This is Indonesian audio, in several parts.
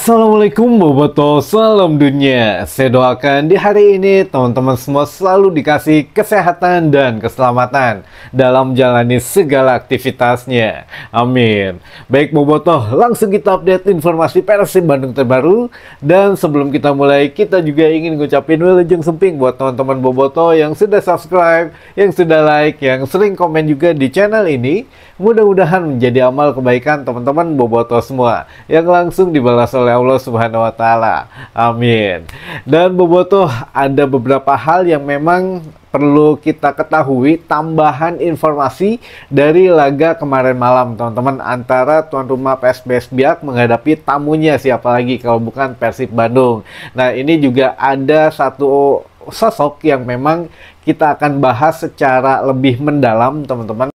Assalamualaikum Boboto, salam dunia. Saya doakan di hari ini teman-teman semua selalu dikasih kesehatan dan keselamatan dalam menjalani segala aktivitasnya. Amin. Baik Boboto, langsung kita update informasi Persib Bandung terbaru. Dan sebelum kita mulai, kita juga ingin ngucapin wilujeng semping buat teman-teman Boboto yang sudah subscribe, yang sudah like, yang sering komen juga di channel ini. Mudah-mudahan menjadi amal kebaikan teman-teman Boboto semua yang langsung dibalas oleh Allah Subhanahu wa taala. Amin. Dan Boboto, ada beberapa hal yang memang perlu kita ketahui, tambahan informasi dari laga kemarin malam teman-teman, antara tuan rumah PSBS Biak menghadapi tamunya, siapa lagi kalau bukan Persib Bandung. Nah, ini juga ada satu sosok yang memang kita akan bahas secara lebih mendalam teman-teman.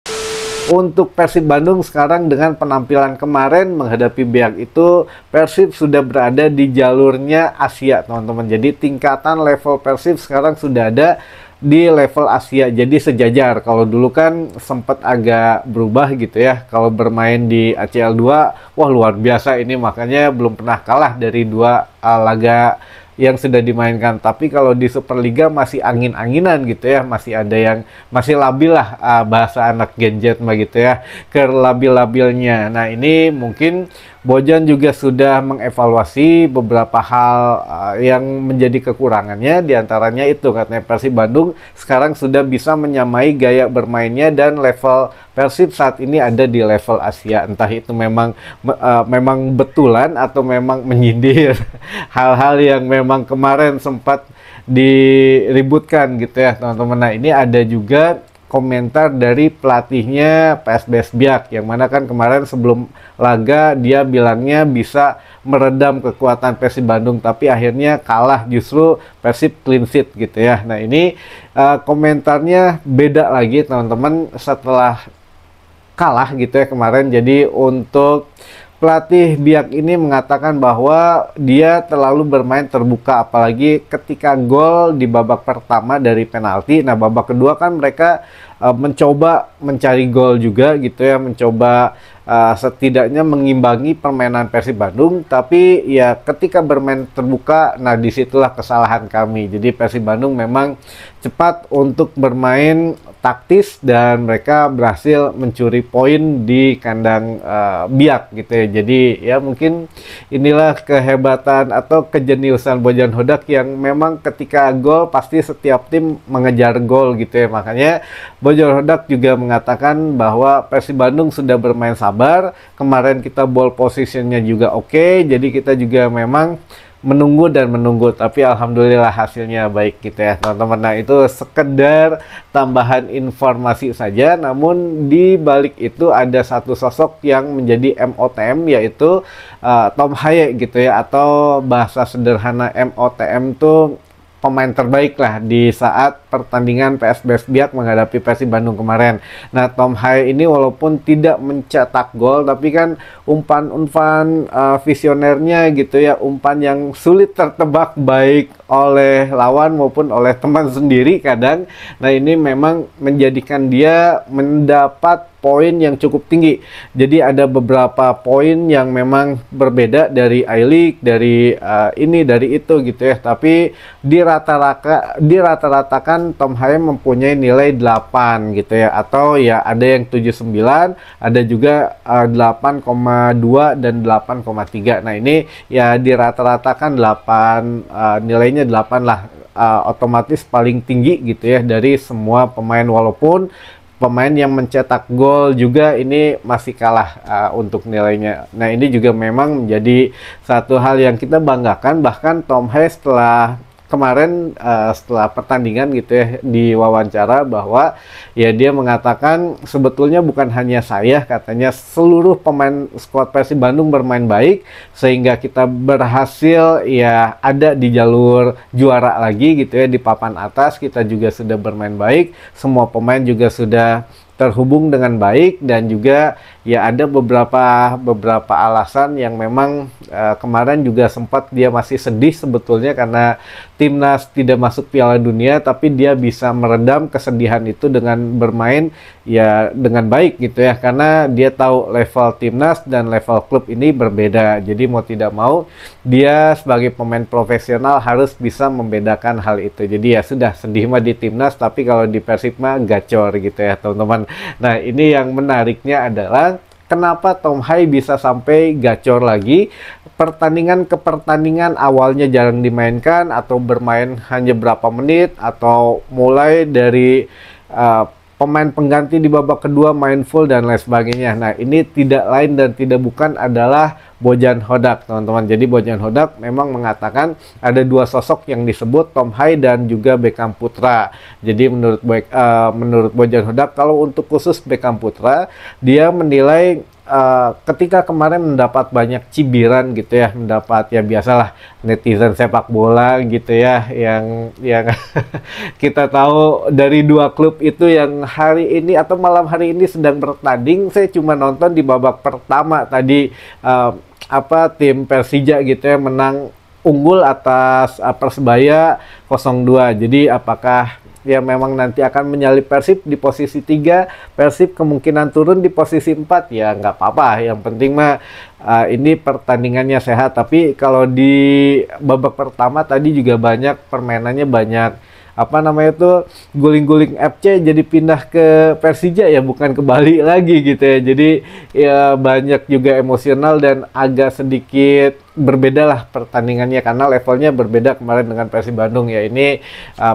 Untuk Persib Bandung sekarang dengan penampilan kemarin menghadapi Biak itu, Persib sudah berada di jalurnya Asia teman-teman. Jadi tingkatan level Persib sekarang sudah ada di level Asia, jadi sejajar. Kalau dulu kan sempat agak berubah gitu ya, kalau bermain di ACL 2, wah luar biasa ini, makanya belum pernah kalah dari dua laga yang sudah dimainkan. Tapi kalau di Superliga masih angin-anginan gitu ya, masih ada yang masih labil lah, bahasa anak Gen Z mah gitu ya, kelabil-labilnya. Nah, ini mungkin Bojan juga sudah mengevaluasi beberapa hal yang menjadi kekurangannya. Diantaranya itu katanya Persib Bandung sekarang sudah bisa menyamai gaya bermainnya, dan level Persib saat ini ada di level Asia. Entah itu memang memang betulan atau memang menyindir hal-hal yang memang kemarin sempat diributkan gitu ya teman-teman. Nah, ini ada juga komentar dari pelatihnya PSBS Biak, yang mana kan kemarin sebelum laga dia bilangnya bisa meredam kekuatan Persib Bandung, tapi akhirnya kalah, justru Persib clean sheet gitu ya. Nah, ini komentarnya beda lagi teman-teman setelah kalah gitu ya kemarin. Jadi untuk pelatih Biak ini mengatakan bahwa dia terlalu bermain terbuka, apalagi ketika gol di babak pertama dari penalti. Nah, babak kedua kan mereka mencoba mencari gol juga gitu ya, mencoba setidaknya mengimbangi permainan Persib Bandung. Tapi ya ketika bermain terbuka, nah disitulah kesalahan kami. Jadi Persib Bandung memang cepat untuk bermain taktis dan mereka berhasil mencuri poin di kandang Biak gitu ya. Jadi ya mungkin inilah kehebatan atau kejeniusan Bojan Hodak, yang memang ketika gol pasti setiap tim mengejar gol gitu ya. Makanya Bojan Hodak juga mengatakan bahwa Persib Bandung sudah bermain sabar. Kemarin kita ball positionnya juga oke, jadi kita juga memang menunggu dan menunggu, tapi alhamdulillah hasilnya baik gitu ya teman-teman. Nah, itu sekedar tambahan informasi saja, namun di balik itu ada satu sosok yang menjadi MOTM, yaitu Tom Haye gitu ya, atau bahasa sederhana MOTM tuh pemain terbaik lah di saat pertandingan PSBS Biak menghadapi Persib Bandung kemarin. Nah, Tom Haye ini walaupun tidak mencetak gol, tapi kan umpan-umpan visionernya gitu ya, umpan yang sulit tertebak baik oleh lawan maupun oleh teman sendiri kadang. Nah, ini memang menjadikan dia mendapat poin yang cukup tinggi. Jadi ada beberapa poin yang memang berbeda dari I-League, dari ini, dari itu gitu ya. Tapi dirata-ratakan Tom Haye mempunyai nilai 8 gitu ya. Atau ya ada yang 79, ada juga 8,2 dan 8,3. Nah, ini ya dirata-ratakan 8, nilainya 8 lah. Otomatis paling tinggi gitu ya dari semua pemain, walaupun pemain yang mencetak gol juga ini masih kalah untuk nilainya. Nah, ini juga memang menjadi satu hal yang kita banggakan. Bahkan Tom Haye setelah kemarin setelah pertandingan gitu ya, di wawancara bahwa ya dia mengatakan sebetulnya bukan hanya saya, katanya seluruh pemain skuad Persib Bandung bermain baik sehingga kita berhasil ya ada di jalur juara lagi gitu ya, di papan atas. Kita juga sudah bermain baik, semua pemain juga sudah terhubung dengan baik, dan juga ya ada beberapa alasan yang memang kemarin juga sempat dia masih sedih sebetulnya karena timnas tidak masuk Piala Dunia, tapi dia bisa meredam kesedihan itu dengan bermain ya dengan baik gitu ya, karena dia tahu level timnas dan level klub ini berbeda. Jadi mau tidak mau dia sebagai pemain profesional harus bisa membedakan hal itu. Jadi ya sudah, sedih mah di timnas, tapi kalau di Persib mah gacor gitu ya teman-teman. Nah, ini yang menariknya adalah kenapa Tom Hai bisa sampai gacor lagi. Pertandingan ke pertandingan awalnya jarang dimainkan atau bermain hanya berapa menit, atau mulai dari pemain pengganti di babak kedua main full dan lain sebagainya. Nah, ini tidak lain dan tidak bukan adalah Bojan Hodak, teman-teman. Jadi Bojan Hodak memang mengatakan ada dua sosok yang disebut, Tom Hai dan juga Beckham Putra. Jadi menurut Bojan Hodak, kalau untuk khusus Beckham Putra, dia menilai ketika kemarin mendapat banyak cibiran gitu ya, mendapat ya biasalah netizen sepak bola gitu ya, yang kita tahu dari dua klub itu yang hari ini atau malam hari ini sedang bertanding. Saya cuma nonton di babak pertama tadi, tim Persija gitu ya menang unggul atas Persebaya 0-2. Jadi apakah ya memang nanti akan menyalip Persib di posisi 3, Persib kemungkinan turun di posisi 4, ya nggak apa-apa. Yang penting mah ini pertandingannya sehat. Tapi kalau di babak pertama tadi juga banyak permainannya, banyak guling-guling FC jadi pindah ke Persija ya, bukan ke Bali lagi gitu ya. Jadi ya banyak juga emosional dan agak sedikit berbeda lah pertandingannya karena levelnya berbeda kemarin dengan Persib Bandung ya. Ini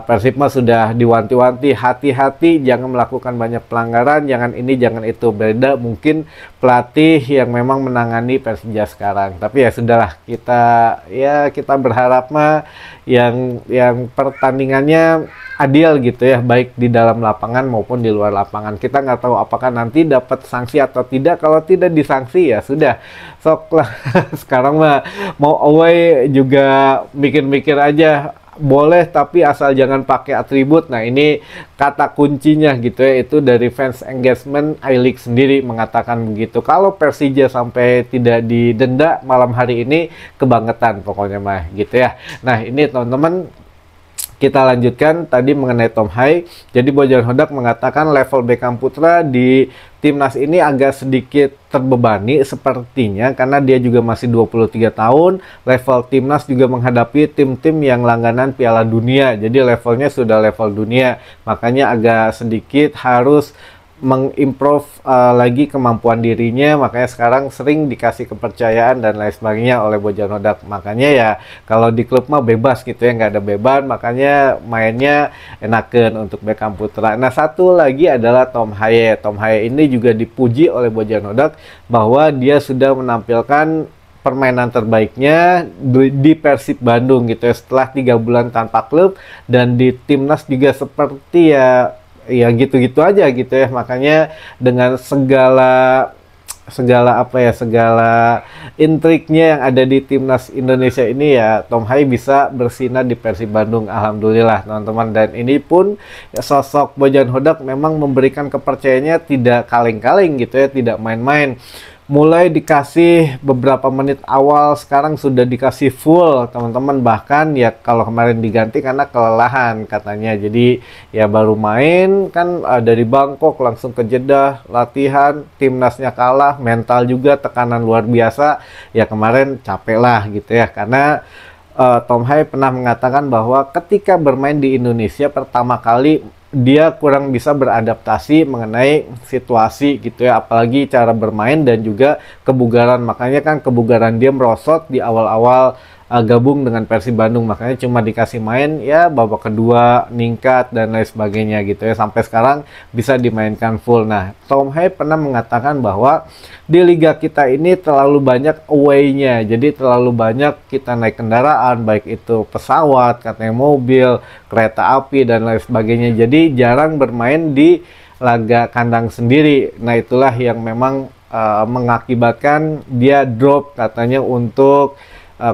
Persib mah sudah diwanti-wanti, hati-hati jangan melakukan banyak pelanggaran, jangan ini jangan itu. Beda mungkin pelatih yang memang menangani Persija sekarang. Tapi ya sudahlah, kita berharap mah yang pertandingannya adil gitu ya, baik di dalam lapangan maupun di luar lapangan. Kita nggak tahu apakah nanti dapat sanksi atau tidak. Kalau tidak disanksi ya sudah, sok lah. Sekarang mah mau away juga mikir-mikir aja, boleh tapi asal jangan pakai atribut. Nah, ini kata kuncinya gitu ya, itu dari fans engagement I-League sendiri mengatakan begitu. Kalau Persija sampai tidak didenda malam hari ini, kebangetan pokoknya mah gitu ya. Nah, ini teman-teman, kita lanjutkan tadi mengenai Tom Hai. Jadi Bojan Hodak mengatakan level Beckham Putra di timnas ini agak sedikit terbebani sepertinya karena dia juga masih 23 tahun. Level timnas juga menghadapi tim-tim yang langganan Piala Dunia. Jadi levelnya sudah level dunia. Makanya agak sedikit harus mengimprove lagi kemampuan dirinya, makanya sekarang sering dikasih kepercayaan dan lain sebagainya oleh Bojan Hodak. Makanya ya kalau di klub mah bebas gitu ya, nggak ada beban, makanya mainnya enakan untuk Beckham Putra. Nah, satu lagi adalah Tom Haye. Tom Haye ini juga dipuji oleh Bojan Hodak bahwa dia sudah menampilkan permainan terbaiknya di Persib Bandung gitu ya, setelah 3 bulan tanpa klub, dan di timnas juga seperti ya gitu-gitu aja gitu ya. Makanya dengan segala intriknya yang ada di timnas Indonesia ini ya, Tom Hai bisa bersinar di Persib Bandung, alhamdulillah teman-teman. Dan ini pun ya, sosok Bojan Hodak memang memberikan kepercayaannya tidak kaleng-kaleng gitu ya, tidak main-main. Mulai dikasih beberapa menit awal, sekarang sudah dikasih full teman-teman. Bahkan ya kalau kemarin diganti karena kelelahan katanya, jadi ya baru main kan dari Bangkok langsung ke Jeddah latihan, timnasnya kalah, mental juga tekanan luar biasa ya, kemarin capek lah gitu ya. Karena Tom Hai pernah mengatakan bahwa ketika bermain di Indonesia pertama kali dia kurang bisa beradaptasi mengenai situasi gitu ya, apalagi cara bermain dan juga kebugaran. Makanya kan kebugaran dia merosot di awal-awal gabung dengan Persib Bandung, makanya cuma dikasih main ya babak kedua ningkat dan lain sebagainya gitu ya, sampai sekarang bisa dimainkan full. Nah, Tom Hai pernah mengatakan bahwa di liga kita ini terlalu banyak away-nya, jadi terlalu banyak kita naik kendaraan, baik itu pesawat, katanya mobil, kereta api dan lain sebagainya, jadi jarang bermain di laga kandang sendiri. Nah, itulah yang memang mengakibatkan dia drop katanya untuk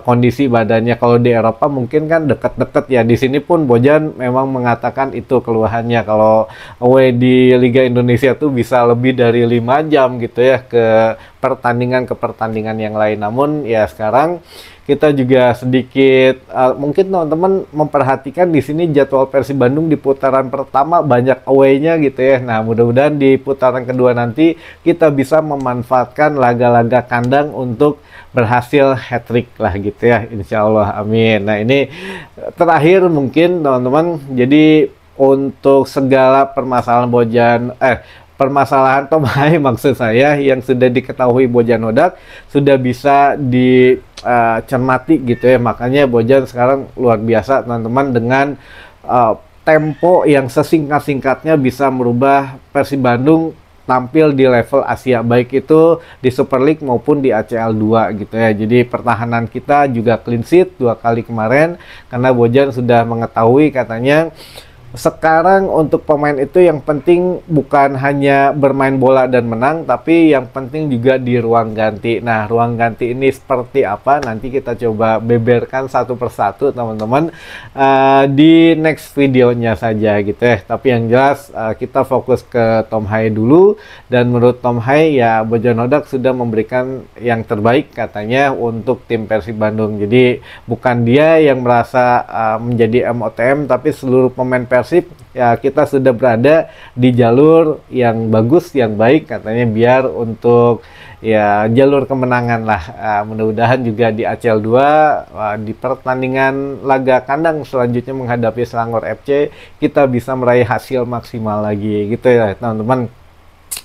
kondisi badannya. Kalau di Eropa mungkin kan deket-deket ya. Di sini pun Bojan memang mengatakan itu keluhannya. Kalau away di Liga Indonesia tuh bisa lebih dari 5 jam gitu ya ke pertandingan yang lain. Namun ya sekarang kita juga sedikit mungkin teman-teman memperhatikan di sini jadwal Persib Bandung di putaran pertama banyak away-nya gitu ya. Nah, mudah-mudahan di putaran kedua nanti kita bisa memanfaatkan laga-laga kandang untuk berhasil hat-trick lah gitu ya. Insya Allah, amin. Nah, ini terakhir mungkin teman-teman. Jadi untuk segala permasalahan Tom Hai maksud saya yang sudah diketahui Bojan Hodak sudah bisa dicermati gitu ya. Makanya Bojan sekarang luar biasa teman-teman dengan tempo yang sesingkat-singkatnya bisa merubah Persib Bandung tampil di level Asia, baik itu di Super League maupun di ACL 2 gitu ya. Jadi pertahanan kita juga clean sheet 2 kali kemarin karena Bojan sudah mengetahui katanya sekarang untuk pemain itu yang penting bukan hanya bermain bola dan menang, tapi yang penting juga di ruang ganti. Nah, ruang ganti ini seperti apa? Nanti kita coba beberkan satu persatu teman-teman di next videonya saja gitu ya. Tapi yang jelas kita fokus ke Tom Hai dulu, dan menurut Tom Hai ya Bojan Hodak sudah memberikan yang terbaik katanya untuk tim Persib Bandung. Jadi bukan dia yang merasa menjadi MOTM, tapi seluruh pemain Persib ya kita sudah berada di jalur yang bagus, yang baik katanya, biar untuk ya jalur kemenangan lah. Mudah-mudahan juga di ACL 2 di pertandingan laga kandang selanjutnya menghadapi Selangor FC kita bisa meraih hasil maksimal lagi gitu ya teman-teman.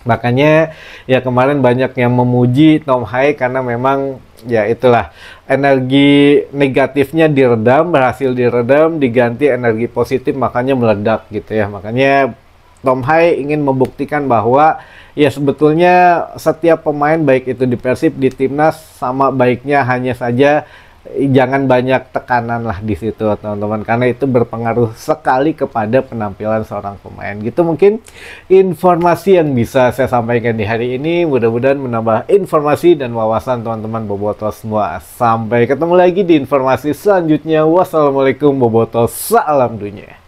Makanya ya kemarin banyak yang memuji Tom Hai karena memang ya itulah energi negatifnya diredam, berhasil diredam, diganti energi positif, makanya meledak gitu ya. Makanya Tom Hai ingin membuktikan bahwa ya sebetulnya setiap pemain baik itu di Persib, di Timnas sama baiknya, hanya saja jangan banyak tekanan lah di situ teman-teman, karena itu berpengaruh sekali kepada penampilan seorang pemain. Gitu mungkin informasi yang bisa saya sampaikan di hari ini, mudah-mudahan menambah informasi dan wawasan teman-teman bobotoh semua. Sampai ketemu lagi di informasi selanjutnya. Wassalamualaikum bobotoh, salam dunia.